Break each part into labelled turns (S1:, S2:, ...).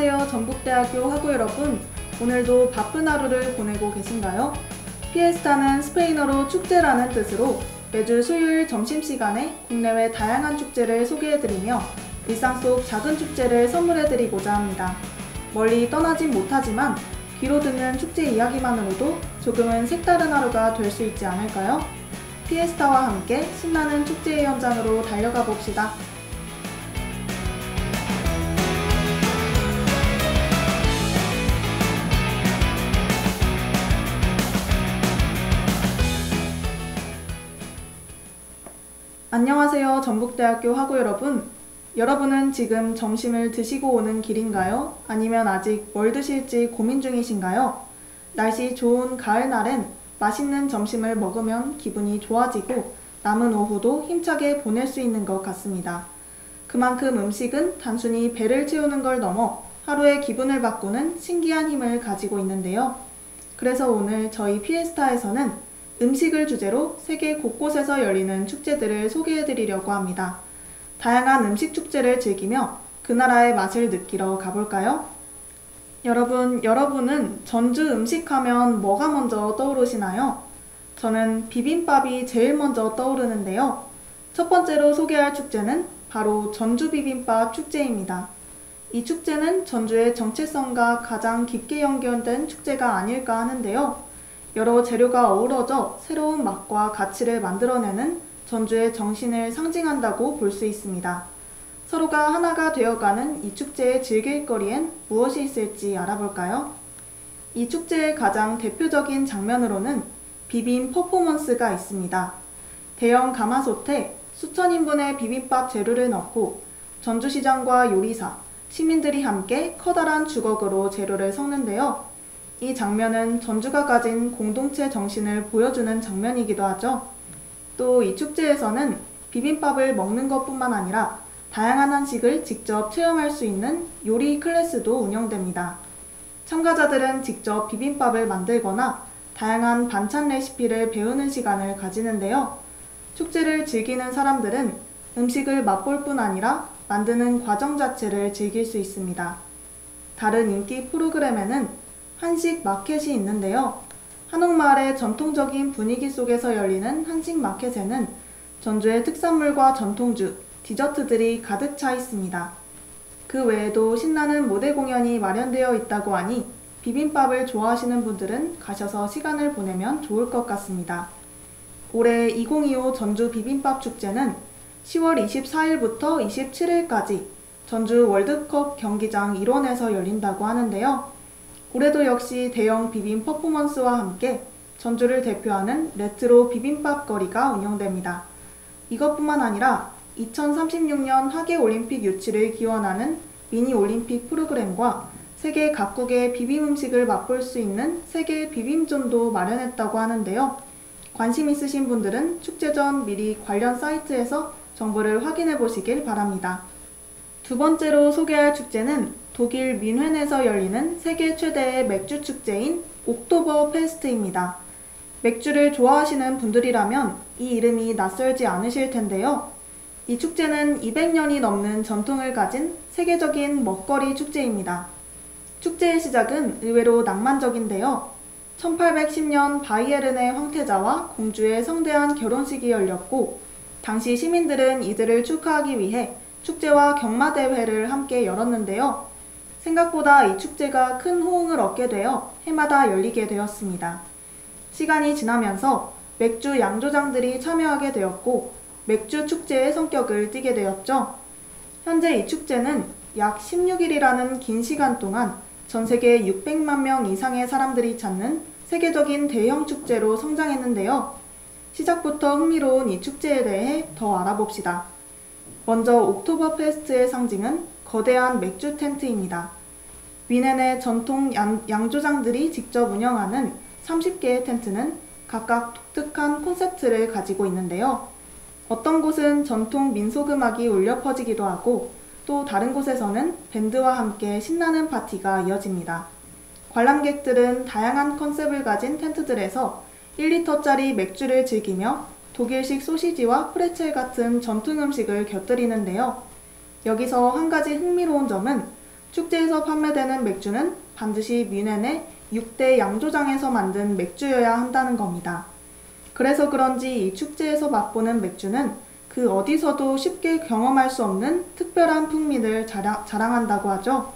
S1: 안녕하세요. 전북대학교 학우 여러분. 오늘도 바쁜 하루를 보내고 계신가요? 피에스타는 스페인어로 축제라는 뜻으로 매주 수요일 점심시간에 국내외 다양한 축제를 소개해드리며 일상 속 작은 축제를 선물해드리고자 합니다. 멀리 떠나진 못하지만 귀로 듣는 축제 이야기만으로도 조금은 색다른 하루가 될 수 있지 않을까요? 피에스타와 함께 신나는 축제의 현장으로 달려가 봅시다. 안녕하세요. 전북대학교 학우 여러분. 여러분은 지금 점심을 드시고 오는 길인가요? 아니면 아직 뭘 드실지 고민 중이신가요? 날씨 좋은 가을날엔 맛있는 점심을 먹으면 기분이 좋아지고 남은 오후도 힘차게 보낼 수 있는 것 같습니다. 그만큼 음식은 단순히 배를 채우는 걸 넘어 하루의 기분을 바꾸는 신기한 힘을 가지고 있는데요. 그래서 오늘 저희 피에스타에서는 음식을 주제로 세계 곳곳에서 열리는 축제들을 소개해드리려고 합니다. 다양한 음식 축제를 즐기며 그 나라의 맛을 느끼러 가볼까요? 여러분은 전주 음식하면 뭐가 먼저 떠오르시나요? 저는 비빔밥이 제일 먼저 떠오르는데요. 첫 번째로 소개할 축제는 바로 전주 비빔밥 축제입니다. 이 축제는 전주의 정체성과 가장 깊게 연결된 축제가 아닐까 하는데요. 여러 재료가 어우러져 새로운 맛과 가치를 만들어내는 전주의 정신을 상징한다고 볼 수 있습니다. 서로가 하나가 되어가는 이 축제의 즐길거리엔 무엇이 있을지 알아볼까요? 이 축제의 가장 대표적인 장면으로는 비빔 퍼포먼스가 있습니다. 대형 가마솥에 수천 인분의 비빔밥 재료를 넣고 전주시장과 요리사, 시민들이 함께 커다란 주걱으로 재료를 섞는데요. 이 장면은 전주가 가진 공동체 정신을 보여주는 장면이기도 하죠. 또 이 축제에서는 비빔밥을 먹는 것뿐만 아니라 다양한 한식을 직접 체험할 수 있는 요리 클래스도 운영됩니다. 참가자들은 직접 비빔밥을 만들거나 다양한 반찬 레시피를 배우는 시간을 가지는데요. 축제를 즐기는 사람들은 음식을 맛볼 뿐 아니라 만드는 과정 자체를 즐길 수 있습니다. 다른 인기 프로그램에는 한식 마켓이 있는데요. 한옥마을의 전통적인 분위기 속에서 열리는 한식 마켓에는 전주의 특산물과 전통주, 디저트들이 가득 차 있습니다. 그 외에도 신나는 무대 공연이 마련되어 있다고 하니 비빔밥을 좋아하시는 분들은 가셔서 시간을 보내면 좋을 것 같습니다. 올해 2025 전주 비빔밥 축제는 10월 24일부터 27일까지 전주 월드컵 경기장 일원에서 열린다고 하는데요. 올해도 역시 대형 비빔 퍼포먼스와 함께 전주를 대표하는 레트로 비빔밥 거리가 운영됩니다. 이것뿐만 아니라 2036년 하계올림픽 유치를 기원하는 미니올림픽 프로그램과 세계 각국의 비빔 음식을 맛볼 수 있는 세계 비빔존도 마련했다고 하는데요. 관심 있으신 분들은 축제 전 미리 관련 사이트에서 정보를 확인해 보시길 바랍니다. 두 번째로 소개할 축제는 독일 뮌헨에서 열리는 세계 최대의 맥주 축제인 옥토버 페스트입니다. 맥주를 좋아하시는 분들이라면 이 이름이 낯설지 않으실 텐데요. 이 축제는 200년이 넘는 전통을 가진 세계적인 먹거리 축제입니다. 축제의 시작은 의외로 낭만적인데요. 1810년 바이에른의 황태자와 공주의 성대한 결혼식이 열렸고 당시 시민들은 이들을 축하하기 위해 축제와 경마대회를 함께 열었는데요. 생각보다 이 축제가 큰 호응을 얻게 되어 해마다 열리게 되었습니다. 시간이 지나면서 맥주 양조장들이 참여하게 되었고 맥주 축제의 성격을 띠게 되었죠. 현재 이 축제는 약 16일이라는 긴 시간 동안 전 세계 600만 명 이상의 사람들이 찾는 세계적인 대형 축제로 성장했는데요. 시작부터 흥미로운 이 축제에 대해 더 알아봅시다. 먼저 옥토버 페스트의 상징은 거대한 맥주 텐트입니다. 뮌헨의 전통 양조장들이 직접 운영하는 30개의 텐트는 각각 독특한 콘셉트를 가지고 있는데요. 어떤 곳은 전통 민속음악이 울려 퍼지기도 하고 또 다른 곳에서는 밴드와 함께 신나는 파티가 이어집니다. 관람객들은 다양한 컨셉을 가진 텐트들에서 1리터짜리 맥주를 즐기며 독일식 소시지와 프레첼 같은 전통 음식을 곁들이는데요. 여기서 한 가지 흥미로운 점은 축제에서 판매되는 맥주는 반드시 뮌헨의 6대 양조장에서 만든 맥주여야 한다는 겁니다. 그래서 그런지 이 축제에서 맛보는 맥주는 그 어디서도 쉽게 경험할 수 없는 특별한 풍미를 자랑한다고 하죠.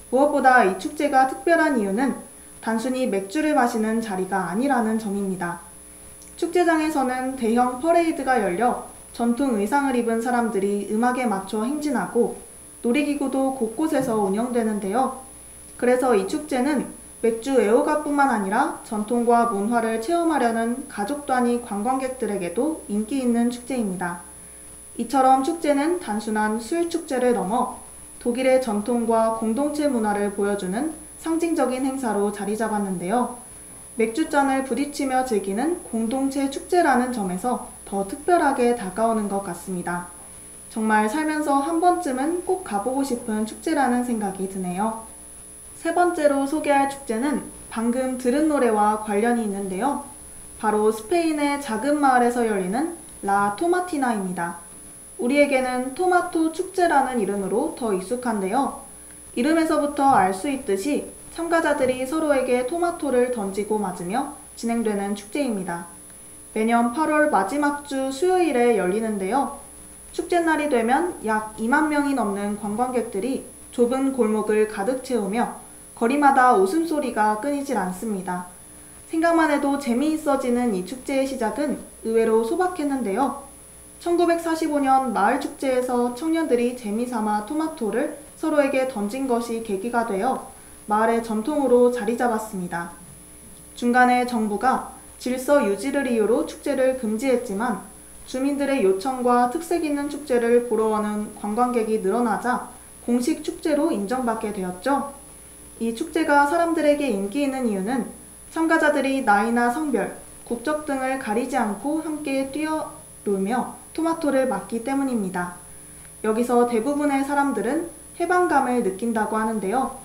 S1: 무엇보다 이 축제가 특별한 이유는 단순히 맥주를 마시는 자리가 아니라는 점입니다. 축제장에서는 대형 퍼레이드가 열려 전통 의상을 입은 사람들이 음악에 맞춰 행진하고 놀이기구도 곳곳에서 운영되는데요. 그래서 이 축제는 맥주 애호가뿐만 아니라 전통과 문화를 체험하려는 가족 단위 관광객들에게도 인기 있는 축제입니다. 이처럼 축제는 단순한 술 축제를 넘어 독일의 전통과 공동체 문화를 보여주는 상징적인 행사로 자리 잡았는데요. 맥주잔을 부딪히며 즐기는 공동체 축제라는 점에서 더 특별하게 다가오는 것 같습니다. 정말 살면서 한 번쯤은 꼭 가보고 싶은 축제라는 생각이 드네요. 세 번째로 소개할 축제는 방금 들은 노래와 관련이 있는데요. 바로 스페인의 작은 마을에서 열리는 라 토마티나입니다. 우리에게는 토마토 축제라는 이름으로 더 익숙한데요. 이름에서부터 알 수 있듯이 참가자들이 서로에게 토마토를 던지고 맞으며 진행되는 축제입니다. 매년 8월 마지막 주 수요일에 열리는데요. 축제날이 되면 약 2만 명이 넘는 관광객들이 좁은 골목을 가득 채우며 거리마다 웃음소리가 끊이질 않습니다. 생각만 해도 재미있어지는 이 축제의 시작은 의외로 소박했는데요. 1945년 마을축제에서 청년들이 재미삼아 토마토를 서로에게 던진 것이 계기가 되어 마을의 전통으로 자리 잡았습니다. 중간에 정부가 질서 유지를 이유로 축제를 금지했지만 주민들의 요청과 특색 있는 축제를 보러 오는 관광객이 늘어나자 공식 축제로 인정받게 되었죠. 이 축제가 사람들에게 인기 있는 이유는 참가자들이 나이나 성별, 국적 등을 가리지 않고 함께 뛰어놀며 토마토를 맞기 때문입니다. 여기서 대부분의 사람들은 해방감을 느낀다고 하는데요.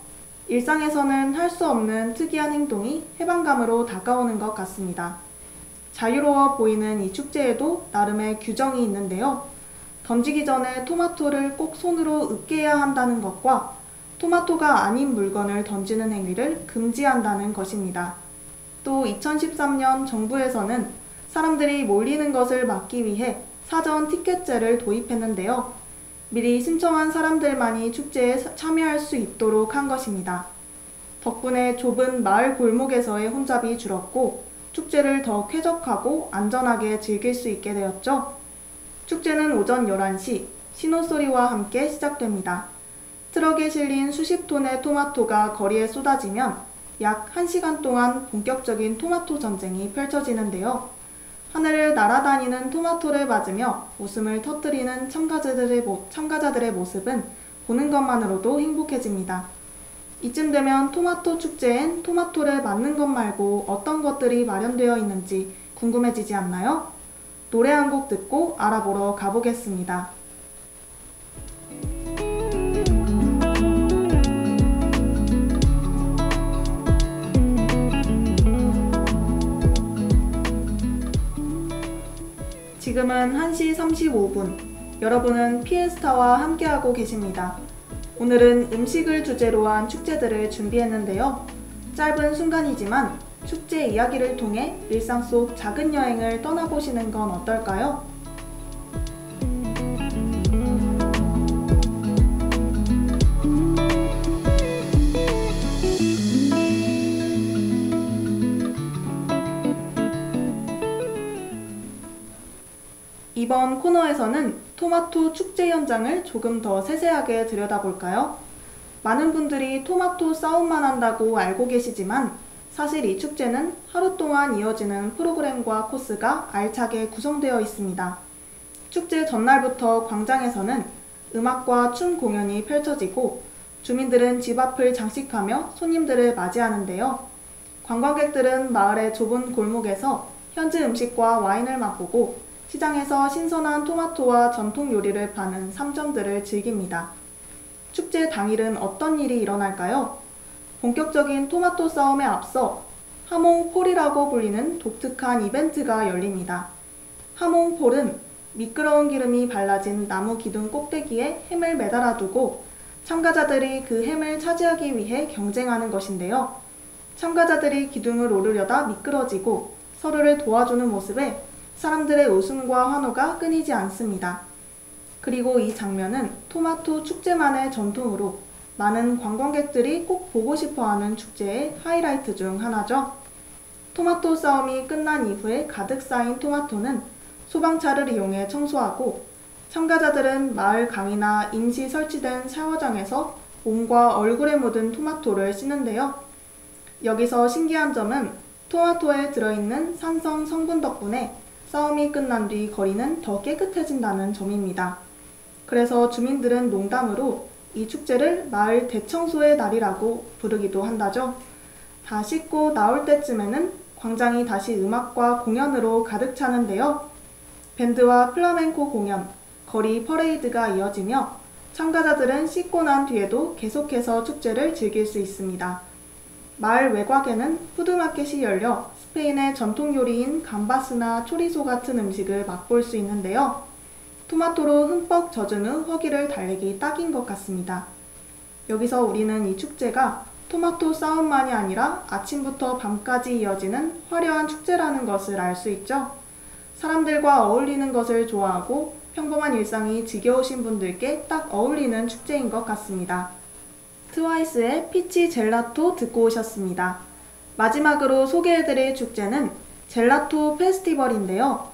S1: 일상에서는 할 수 없는 특이한 행동이 해방감으로 다가오는 것 같습니다. 자유로워 보이는 이 축제에도 나름의 규정이 있는데요. 던지기 전에 토마토를 꼭 손으로 으깨야 한다는 것과 토마토가 아닌 물건을 던지는 행위를 금지한다는 것입니다. 또 2013년 정부에서는 사람들이 몰리는 것을 막기 위해 사전 티켓제를 도입했는데요. 미리 신청한 사람들만이 축제에 참여할 수 있도록 한 것입니다. 덕분에 좁은 마을 골목에서의 혼잡이 줄었고 축제를 더 쾌적하고 안전하게 즐길 수 있게 되었죠. 축제는 오전 11시 신호소리와 함께 시작됩니다. 트럭에 실린 수십 톤의 토마토가 거리에 쏟아지면 약 1시간 동안 본격적인 토마토 전쟁이 펼쳐지는데요. 하늘을 날아다니는 토마토를 맞으며 웃음을 터뜨리는 참가자들의 모습은 보는 것만으로도 행복해집니다. 이쯤 되면 토마토 축제엔 토마토를 맞는 것 말고 어떤 것들이 마련되어 있는지 궁금해지지 않나요? 노래 한 곡 듣고 알아보러 가보겠습니다. 지금은 1시 35분. 여러분은 피에스타와 함께하고 계십니다. 오늘은 음식을 주제로 한 축제들을 준비했는데요. 짧은 순간이지만 축제 이야기를 통해 일상 속 작은 여행을 떠나보시는 건 어떨까요? 이번 코너에서는 토마토 축제 현장을 조금 더 세세하게 들여다볼까요? 많은 분들이 토마토 싸움만 한다고 알고 계시지만 사실 이 축제는 하루 동안 이어지는 프로그램과 코스가 알차게 구성되어 있습니다. 축제 전날부터 광장에서는 음악과 춤 공연이 펼쳐지고 주민들은 집 앞을 장식하며 손님들을 맞이하는데요. 관광객들은 마을의 좁은 골목에서 현지 음식과 와인을 맛보고 시장에서 신선한 토마토와 전통 요리를 파는 상점들을 즐깁니다. 축제 당일은 어떤 일이 일어날까요? 본격적인 토마토 싸움에 앞서 하몽폴이라고 불리는 독특한 이벤트가 열립니다. 하몽폴은 미끄러운 기름이 발라진 나무 기둥 꼭대기에 햄을 매달아 두고 참가자들이 그 햄을 차지하기 위해 경쟁하는 것인데요. 참가자들이 기둥을 오르려다 미끄러지고 서로를 도와주는 모습에 사람들의 웃음과 환호가 끊이지 않습니다. 그리고 이 장면은 토마토 축제만의 전통으로 많은 관광객들이 꼭 보고 싶어하는 축제의 하이라이트 중 하나죠. 토마토 싸움이 끝난 이후에 가득 쌓인 토마토는 소방차를 이용해 청소하고 참가자들은 마을 강이나 임시 설치된 샤워장에서 몸과 얼굴에 묻은 토마토를 씻는데요. 여기서 신기한 점은 토마토에 들어있는 산성 성분 덕분에 싸움이 끝난 뒤 거리는 더 깨끗해진다는 점입니다. 그래서 주민들은 농담으로 이 축제를 마을 대청소의 날이라고 부르기도 한다죠. 다 씻고 나올 때쯤에는 광장이 다시 음악과 공연으로 가득 차는데요. 밴드와 플라멩코 공연, 거리 퍼레이드가 이어지며 참가자들은 씻고 난 뒤에도 계속해서 축제를 즐길 수 있습니다. 마을 외곽에는 푸드마켓이 열려 스페인의 전통 요리인 감바스나 초리소 같은 음식을 맛볼 수 있는데요. 토마토로 흠뻑 젖은 후 허기를 달래기 딱인 것 같습니다. 여기서 우리는 이 축제가 토마토 싸움만이 아니라 아침부터 밤까지 이어지는 화려한 축제라는 것을 알 수 있죠. 사람들과 어울리는 것을 좋아하고 평범한 일상이 지겨우신 분들께 딱 어울리는 축제인 것 같습니다. 트와이스의 피치 젤라토 듣고 오셨습니다. 마지막으로 소개해드릴 축제는 젤라토 페스티벌인데요.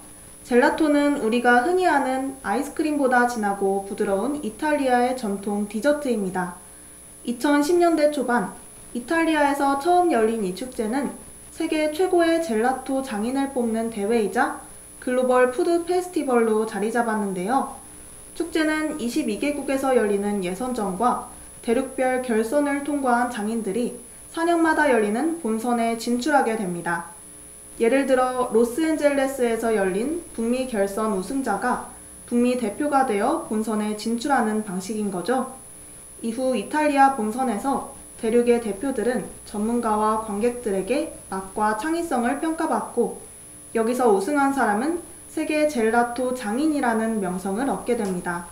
S1: 젤라토는 우리가 흔히 아는 아이스크림보다 진하고 부드러운 이탈리아의 전통 디저트입니다. 2010년대 초반 이탈리아에서 처음 열린 이 축제는 세계 최고의 젤라토 장인을 뽑는 대회이자 글로벌 푸드 페스티벌로 자리 잡았는데요. 축제는 22개국에서 열리는 예선전과 대륙별 결선을 통과한 장인들이 4년마다 열리는 본선에 진출하게 됩니다. 예를 들어 로스앤젤레스에서 열린 북미 결선 우승자가 북미 대표가 되어 본선에 진출하는 방식인 거죠. 이후 이탈리아 본선에서 대륙의 대표들은 전문가와 관객들에게 맛과 창의성을 평가받고 여기서 우승한 사람은 세계 젤라토 장인이라는 명성을 얻게 됩니다.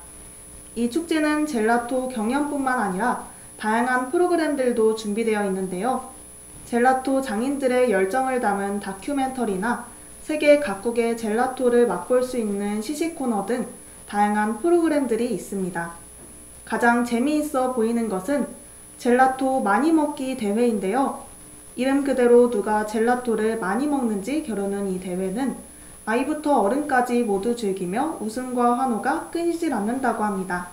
S1: 이 축제는 젤라토 경연뿐만 아니라 다양한 프로그램들도 준비되어 있는데요. 젤라토 장인들의 열정을 담은 다큐멘터리나 세계 각국의 젤라토를 맛볼 수 있는 시식 코너 등 다양한 프로그램들이 있습니다. 가장 재미있어 보이는 것은 젤라토 많이 먹기 대회인데요. 이름 그대로 누가 젤라토를 많이 먹는지 겨루는 이 대회는 아이부터 어른까지 모두 즐기며 웃음과 환호가 끊이질 않는다고 합니다.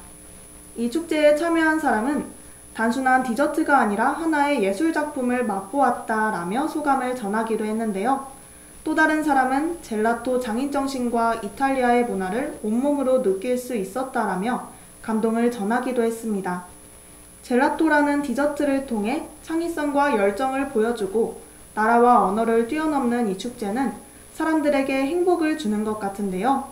S1: 이 축제에 참여한 사람은 단순한 디저트가 아니라 하나의 예술작품을 맛보았다라며 소감을 전하기도 했는데요. 또 다른 사람은 젤라토 장인정신과 이탈리아의 문화를 온몸으로 느낄 수 있었다라며 감동을 전하기도 했습니다. 젤라토라는 디저트를 통해 창의성과 열정을 보여주고 나라와 언어를 뛰어넘는 이 축제는 사람들에게 행복을 주는 것 같은데요.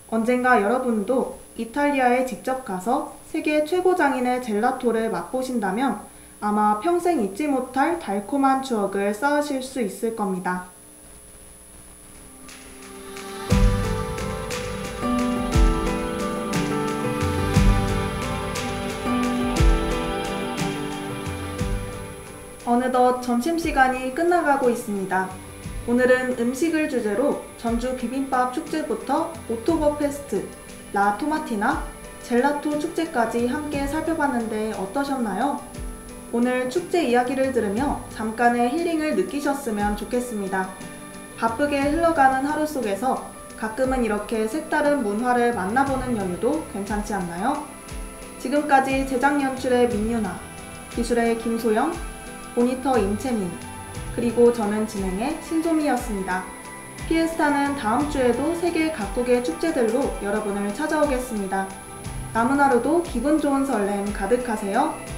S1: 언젠가 여러분도 이탈리아에 직접 가서 세계 최고 장인의 젤라토를 맛보신다면 아마 평생 잊지 못할 달콤한 추억을 쌓으실 수 있을 겁니다. 어느덧 점심시간이 끝나가고 있습니다. 오늘은 음식을 주제로 전주 비빔밥 축제부터 오토버페스트, 라 토마티나 젤라토 축제까지 함께 살펴봤는데 어떠셨나요? 오늘 축제 이야기를 들으며 잠깐의 힐링을 느끼셨으면 좋겠습니다. 바쁘게 흘러가는 하루 속에서 가끔은 이렇게 색다른 문화를 만나보는 여유도 괜찮지 않나요? 지금까지 제작 연출의 민유나, 기술의 김소영, 모니터 임채민, 그리고 저는 진행의 신소미였습니다. 피에스타는 다음 주에도 세계 각국의 축제들로 여러분을 찾아오겠습니다. 남은 하루도 기분 좋은 설렘 가득하세요.